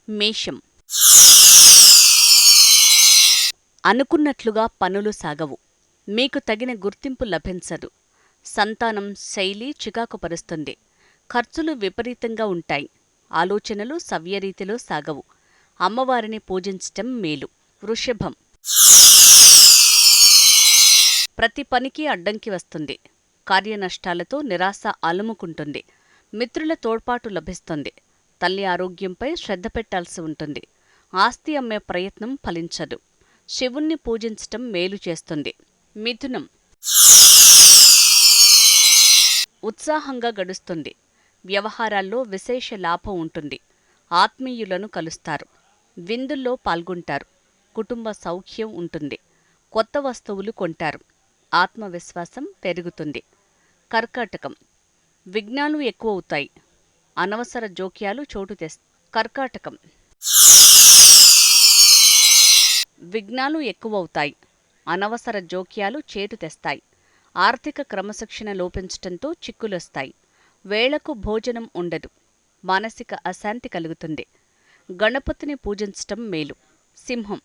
మేషం. అనుకున్నట్లుగా పనులు సాగవు. మీకు తగిన గుర్తింపు లభించదు. సంతానం శైలి చికాకుపరుస్తుంది. ఖర్చులు విపరీతంగా ఉంటాయి. ఆలోచనలు సవ్యరీతిలో సాగవు. అమ్మవారిని పూజించటం మేలు. వృషభం. ప్రతి పనికి అడ్డంకి వస్తుంది. కార్యనష్టాలతో నిరాశ అలుముకుంటుంది. మిత్రుల తోడ్పాటు లభిస్తుంది. తల్లి ఆరోగ్యంపై శ్రద్ధ పెట్టాల్సి ఉంటుంది. ఆస్తి అమ్మే ప్రయత్నం ఫలించదు. శివుణ్ణి పూజించటం మేలు చేస్తుంది. మిథునం. ఉత్సాహంగా గడుస్తుంది. వ్యవహారాల్లో విశేష లాభం ఉంటుంది. ఆత్మీయులను కలుస్తారు. విందుల్లో పాల్గొంటారు. కుటుంబ సౌఖ్యం ఉంటుంది. కొత్త వస్తువులు కొంటారు. ఆత్మవిశ్వాసం పెరుగుతుంది. కర్కాటకం. విఘ్నాలు ఎక్కువవుతాయి. అనవసర జోక్యాలు చోటు తెస్తాయి. కర్కాటకం. విఘ్నాలు ఎక్కువవుతాయి. అనవసర జోక్యాలు చేటు తెస్తాయి. ఆర్థిక క్రమశిక్షణ లోపించటంతో చిక్కులొస్తాయి. వేళకు భోజనం ఉండదు. మానసిక అశాంతి కలుగుతుంది. గణపతిని పూజించటం మేలు. సింహం.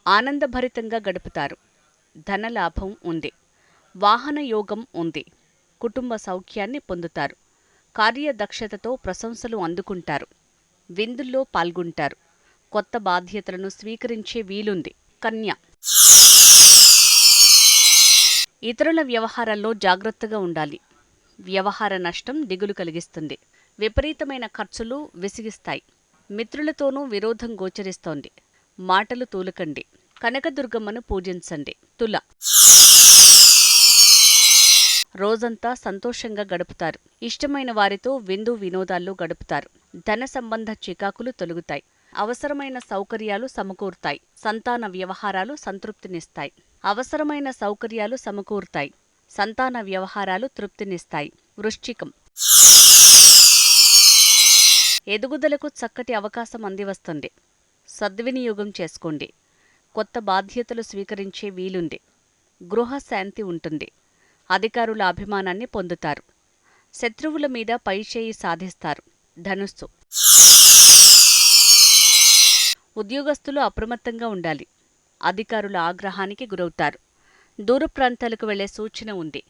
ఆనందభరితంగా గడుపుతారు. ధనలాభం ఉంది. వాహన యోగం ఉంది. కుటుంబ సౌఖ్యాన్ని పొందుతారు. కార్యదక్షతతో ప్రశంసలు అందుకుంటారు. విందుల్లో పాల్గొంటారు. కొత్త బాధ్యతలను స్వీకరించే వీలుంది. కన్య. ఇతరుల వ్యవహారాల్లో జాగ్రత్తగా ఉండాలి. వ్యవహార నష్టం దిగులు కలిగిస్తుంది. విపరీతమైన ఖర్చులు విసిగిస్తాయి. మిత్రులతోనూ విరోధం గోచరిస్తోంది. మాటలు తూలకండి. కనకదుర్గమ్మను పూజించండి. తుల. రోజంతా సంతోషంగా గడుపుతారు. ఇష్టమైన వారితో విందు వినోదాల్లో గడుపుతారు. ధన సంబంధ చికాకులు తొలగుతాయి. అవసరమైన సౌకర్యాలు సమకూరుతాయి. సంతాన వ్యవహారాలు సంతృప్తినిస్తాయి. అవసరమైన సౌకర్యాలు సమకూరుతాయి. సంతాన వ్యవహారాలు తృప్తినిస్తాయి. వృశ్చికం. ఎదుగుదలకు చక్కటి అవకాశం అందివస్తుంది. సద్వినియోగం చేసుకోండి. కొత్త బాధ్యతలు స్వీకరించే వీలుంది. గృహశాంతి ఉంటుంది. అధికారుల అభిమానాన్ని పొందుతారు. శత్రువుల మీద పైచేయి సాధిస్తారు. ధనుస్సు. ఉద్యోగస్తులు అప్రమత్తంగా ఉండాలి. అధికారుల ఆగ్రహానికి గురవుతారు. దూర ప్రాంతాలకు వెళ్లే సూచన ఉంది.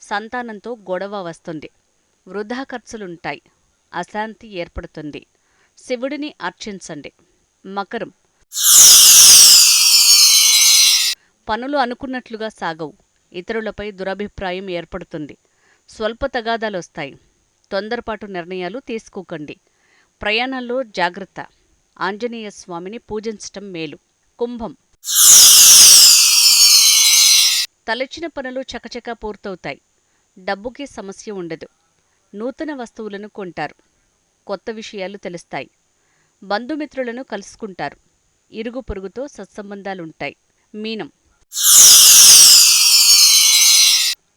సంతానంతో గొడవ వస్తుంది. వృధా ఖర్చులుంటాయి. అశాంతి ఏర్పడుతుంది. శివుడిని అర్చించండి. మకరం. పనులు అనుకున్నట్లుగా సాగవు. ఇతరులపై దురభిప్రాయం ఏర్పడుతుంది. స్వల్ప తగాదాలొస్తాయి. తొందరపాటు నిర్ణయాలు తీసుకోకండి. ప్రయాణాల్లో జాగ్రత్త. ఆంజనేయ స్వామిని పూజించటం మేలు. కుంభం. తలచిన పనులు చకచకా పూర్తవుతాయి. డబ్బుకి సమస్య ఉండదు. నూతన వస్తువులను కొంటారు. కొత్త విషయాలు తెలుస్తాయి. బంధుమిత్రులను కలుసుకుంటారు. ఇరుగు పొరుగుతో సత్సంబంధాలుంటాయి. మీనం.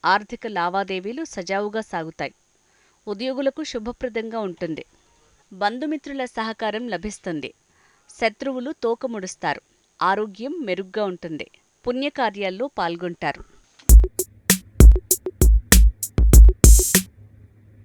ఆర్థిక లావాదేవీలు సజావుగా సాగుతాయి. ఉద్యోగులకు శుభప్రదంగా ఉంటుంది. బంధుమిత్రుల సహకారం లభిస్తుంది. శత్రువులు తోకముడుస్తారు. ఆరోగ్యం మెరుగ్గా ఉంటుంది. పుణ్యకార్యాల్లో పాల్గొంటారు.